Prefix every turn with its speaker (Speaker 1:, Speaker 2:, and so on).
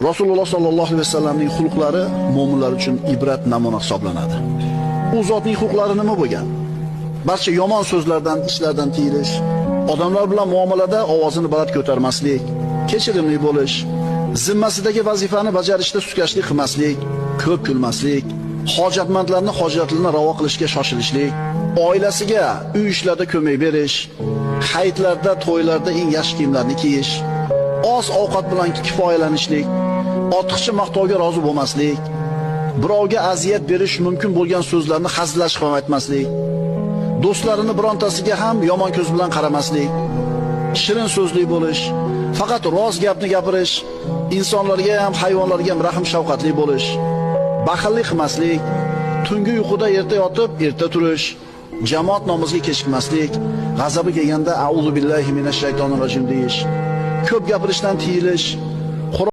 Speaker 1: Rasululloh sallallohu alayhi vasallamning xulqlari mu'minlar uchun ibrat namuna hisoblanadi. U zotning xulqlari nima bo'lgan? Barcha yomon so'zlardan, ishlardan tiyilish, odamlar bilan muomalada ovozini baland ko'tarmaslik, kechirimli bo'lish, zimmasidagi vazifani bajarishda sustkashlik qilmaslik, ko'p kulmaslik, hojatmandlarning hojatlarini ravo qilishga shoshilishlik, oilasiga uy ishlarida ko'mak berish, hayitlarda, to'ylarda eng yaxshi kiyimlarni kiyish, oz ovqat bilan kifoyalanishlik, ortiqcha maqtovga rozi bo'lmaslik, birovga aziyat berish mumkin bo'lgan so'zlarni hazillashib ham aytmaslik, do'stlarini birontasiga ham yomon ko'z bilan qaramaslik, shirin so'zli bo'lish, faqat rost gapni gapirish, insonlarga ham hayvonlarga ham rahm shafqatli bo'lish, baxillik qilmaslik, tungi uyquda erta yotib, erta turish, jamoat namoziga kechikmaslik, g'azabi kelganda a'udhu billahi minash shaytonir rojim deyish, ko'p gapirishdan tiyilish,